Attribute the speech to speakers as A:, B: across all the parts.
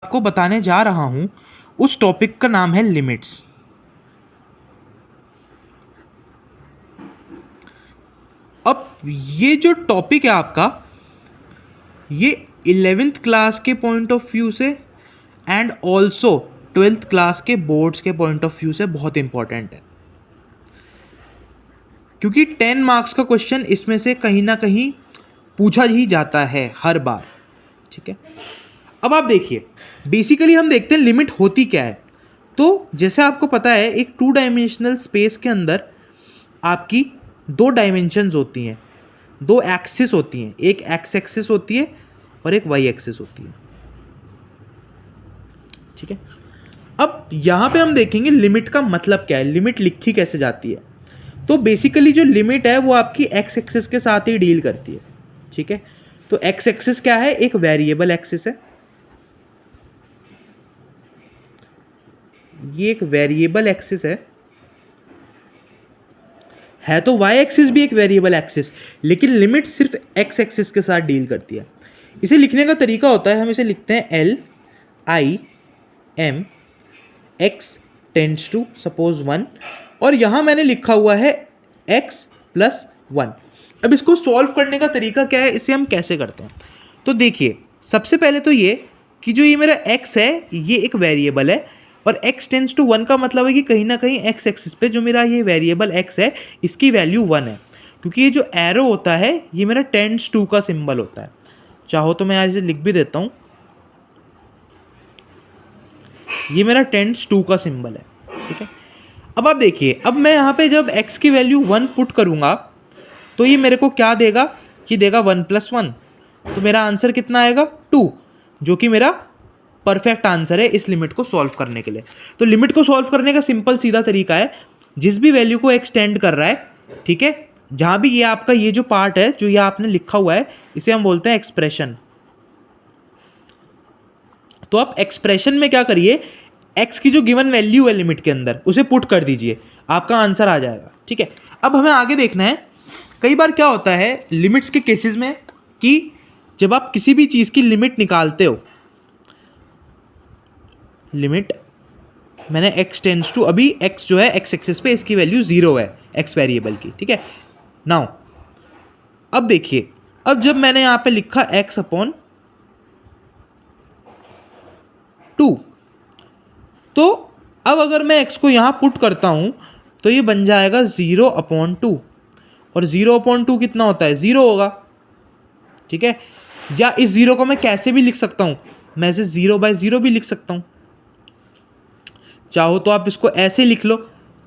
A: आपको बताने जा रहा हूं उस टॉपिक का नाम है लिमिट्स। अब ये जो टॉपिक है आपका, ये 11th क्लास के पॉइंट ऑफ व्यू से एंड ऑल्सो 12th क्लास के बोर्ड्स के पॉइंट ऑफ व्यू से बहुत इंपॉर्टेंट है, क्योंकि 10 मार्क्स का क्वेश्चन इसमें से कहीं ना कहीं पूछा ही जाता है हर बार। ठीक है, अब आप देखिए, बेसिकली हम देखते हैं लिमिट होती क्या है। तो जैसे आपको पता है, एक 2 डायमेंशनल स्पेस के अंदर आपकी 2 डायमेंशंस होती हैं, 2 एक्सिस होती हैं, एक एक्स एक्सिस होती है और एक वाई एक्सिस होती है। ठीक है, अब यहाँ पे हम देखेंगे लिमिट का मतलब क्या है, लिमिट लिखी कैसे जाती है। तो बेसिकली जो लिमिट है वो आपकी एक्स एक्सिस के साथ ही डील करती है। ठीक है, तो एक्स एक्सिस क्या है, एक वेरिएबल एक्सिस है, ये एक वेरिएबल एक्सिस है तो वाई एक्सिस भी एक वेरिएबल एक्सिस, लेकिन लिमिट सिर्फ एक्स एक्सिस के साथ डील करती है। इसे लिखने का तरीका होता है, हम इसे लिखते हैं L I M x tends to suppose 1, और यहाँ मैंने लिखा हुआ है x प्लस 1। अब इसको सॉल्व करने का तरीका क्या है, इसे हम कैसे करते हैं। तो देखिए, सबसे पहले तो ये कि जो ये मेरा x है ये एक वेरिएबल है, और x टेंड्स टू 1 का मतलब है कि कहीं ना कहीं x एक्सिस पे जो मेरा ये वेरिएबल x है इसकी वैल्यू 1 है, क्योंकि ये जो एरो होता है ये मेरा टेंड्स टू का सिंबल होता है। चाहो तो मैं इसे लिख भी देता हूँ, ये मेरा टेंड्स टू का सिंबल है। ठीक है, अब आप देखिए, अब मैं यहाँ पे जब x की वैल्यू 1 पुट करूँगा तो ये मेरे को क्या देगा, ये देगा 1 प्लस 1, तो मेरा आंसर कितना आएगा 2, जो कि मेरा परफेक्ट आंसर है इस लिमिट को सॉल्व करने के लिए। तो लिमिट को सॉल्व करने का सिंपल सीधा तरीका है, जिस भी वैल्यू को एक्सटेंड कर रहा है, ठीक है, जहाँ भी ये आपका ये जो पार्ट है जो ये आपने लिखा हुआ है इसे हम बोलते हैं एक्सप्रेशन। तो आप एक्सप्रेशन में क्या करिए, x की जो गिवन वैल्यू है लिमिट के अंदर उसे पुट कर दीजिए, आपका आंसर आ जाएगा। ठीक है, अब हमें आगे देखना है, कई बार क्या होता है लिमिट्स के केसेस में कि जब आप किसी भी चीज़ की लिमिट निकालते हो, लिमिट मैंने x टेंड्स टू, अभी x जो है x एक्सिस पे इसकी वैल्यू 0 है x वेरिएबल की। ठीक है, नाउ अब देखिए, अब जब मैंने यहाँ पे लिखा x अपॉन 2, तो अब अगर मैं x को यहाँ पुट करता हूँ तो ये बन जाएगा 0 अपॉन 2, और 0 अपॉन 2 कितना होता है, 0 होगा। ठीक है, या इस 0 को मैं कैसे भी लिख सकता हूँ, मैं इसे 0/0 भी लिख सकता हूँ। चाहो तो आप इसको ऐसे लिख लो,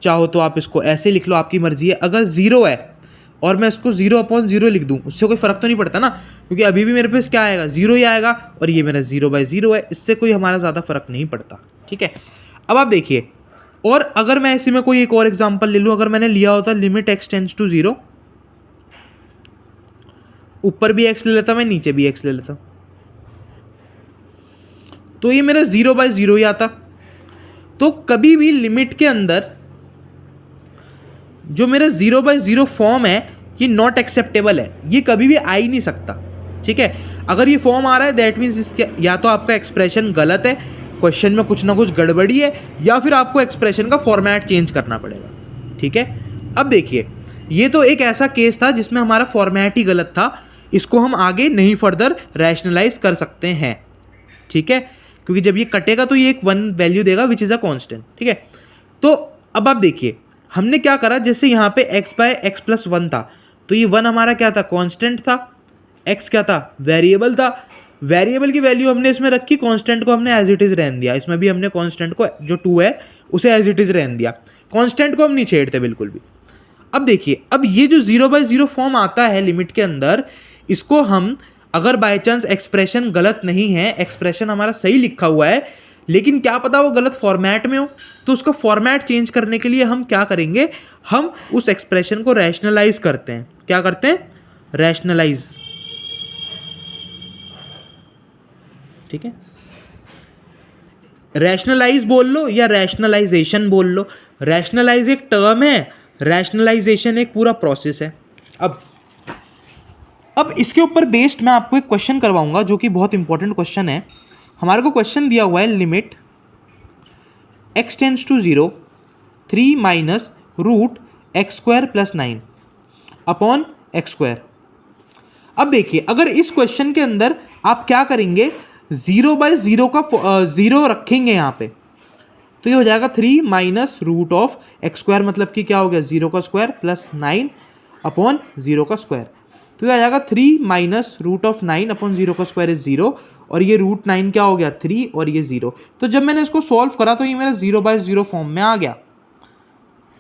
A: चाहो तो आप इसको ऐसे लिख लो, आपकी मर्जी है। अगर 0 है और मैं इसको 0/0 लिख दूँ उससे कोई फ़र्क तो नहीं पड़ता ना, क्योंकि अभी भी मेरे पास क्या आएगा, 0 ही आएगा, और ये मेरा 0/0 है, इससे कोई हमारा ज़्यादा फ़र्क नहीं पड़ता। ठीक है, अब आप देखिए, और अगर मैं इसी में कोई एक और एग्जांपल ले लूँ, अगर मैंने लिया होता लिमिट x टेंड्स टू 0, ऊपर भी x ले लेता मैं, नीचे भी x ले लेता, तो ये मेरा 0/0 ही आता। तो कभी भी लिमिट के अंदर जो मेरा 0/0 फॉर्म है ये नॉट एक्सेप्टेबल है, ये कभी भी आ ही नहीं सकता। ठीक है, अगर ये फॉर्म आ रहा है दैट मीन्स इसके या तो आपका एक्सप्रेशन गलत है, क्वेश्चन में कुछ ना कुछ गड़बड़ी है, या फिर आपको एक्सप्रेशन का फॉर्मेट चेंज करना पड़ेगा। ठीक है, अब देखिए, ये तो एक ऐसा केस था जिसमें हमारा फॉर्मेट ही गलत था, इसको हम आगे नहीं फर्दर रैशनलाइज कर सकते हैं। ठीक है, क्योंकि जब ये कटेगा तो ये एक 1 वैल्यू देगा विच इज़ अ कॉन्स्टेंट। ठीक है, तो अब आप देखिए, हमने क्या करा, जैसे यहाँ पे x/x प्लस 1 था, तो ये 1 हमारा क्या था, कांस्टेंट था, x क्या था, वेरिएबल था, वेरिएबल की वैल्यू हमने इसमें रखी, कांस्टेंट को हमने एज इट इज़ रहने दिया, इसमें भी हमने कांस्टेंट को जो 2 है उसे एज इट इज़ रहने दिया, कांस्टेंट को हम नहीं छेड़ते बिल्कुल भी। अब देखिए, अब ये जो 0/0 फॉर्म आता है लिमिट के अंदर, इसको हम अगर बाय चांस एक्सप्रेशन गलत नहीं है, एक्सप्रेशन हमारा सही लिखा हुआ है, लेकिन क्या पता वो गलत फॉर्मेट में हो, तो उसका फॉर्मेट चेंज करने के लिए हम क्या करेंगे, हम उस एक्सप्रेशन को रैशनलाइज करते हैं। क्या करते हैं, रैशनलाइज। ठीक है, रैशनलाइज बोल लो या रैशनलाइजेशन बोल लो, रैशनलाइज एक टर्म है, रैशनलाइजेशन एक पूरा प्रोसेस है। अब इसके ऊपर बेस्ड मैं आपको एक क्वेश्चन करवाऊंगा जो कि बहुत इंपॉर्टेंट क्वेश्चन है, हमारे को क्वेश्चन दिया हुआ है limit x tends to 0 3 minus root x square plus 9 upon x square. अब देखिए अगर इस क्वेश्चन के अंदर आप क्या करेंगे, 0/0 का 0 रखेंगे यहाँ पे, तो ये हो जाएगा 3 minus root of x square, मतलब कि क्या हो गया 0 का स्क्वायर प्लस 9 अपॉन 0 का स्क्वायर। तो ये आ जाएगा 3 माइनस रूट ऑफ 9 अपॉन 0 का स्क्वायर इज 0, और ये रूट 9 क्या हो गया 3 और ये 0। तो जब मैंने इसको सॉल्व करा तो ये मेरा 0/0 फॉर्म में आ गया,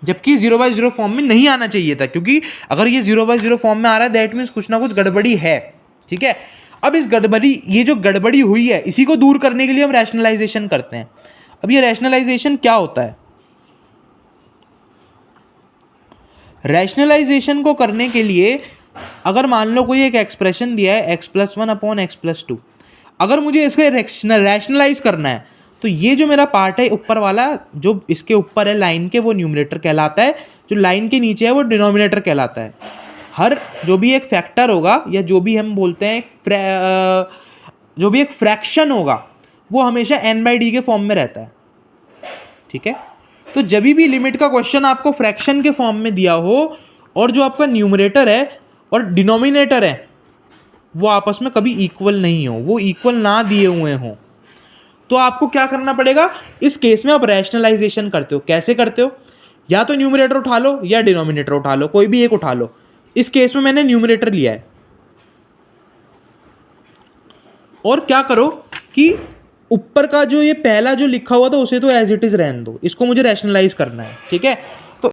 A: जबकि 0/0 फॉर्म में नहीं आना चाहिए था, क्योंकि अगर ये 0/0 फॉर्म में आ रहा है दैट मीन्स कुछ ना कुछ गड़बड़ी है। ठीक है, अब इस गड़बड़ी, ये जो गड़बड़ी हुई है इसी को दूर करने के लिए हम रैशनलाइजेशन करते हैं। अब ये रैशनलाइजेशन क्या होता है, रैशनलाइजेशन को करने के लिए अगर मान लो कोई एक एक्सप्रेशन दिया है x+1 अपॉन x+2, अगर मुझे इसका रैशनलाइज करना है तो ये जो मेरा पार्ट है ऊपर वाला, जो इसके ऊपर है लाइन के, वो न्यूमरेटर कहलाता है, जो लाइन के नीचे है वो डिनोमिनेटर कहलाता है। हर जो भी एक फैक्टर होगा या जो भी हम बोलते हैं जो भी एक फ्रैक्शन होगा वो हमेशा n/d के फॉर्म में रहता है। ठीक है, तो जब भी लिमिट का क्वेश्चन आपको फ्रैक्शन के फॉर्म में दिया हो और जो आपका न्यूमरेटर है और डिनोमिनेटर है वो आपस में कभी इक्वल नहीं हो, वो इक्वल ना दिए हुए हों, तो आपको क्या करना पड़ेगा, इस केस में आप रैशनलाइजेशन करते हो। कैसे करते हो, या तो न्यूमरेटर उठा लो या डिनोमिनेटर उठा लो, कोई भी एक उठा लो। इस केस में मैंने न्यूमरेटर लिया है, और क्या करो कि ऊपर का जो ये पहला जो लिखा हुआ था उसे तो एज इट इज रहने दो, इसको मुझे रैशनलाइज करना है। ठीक है,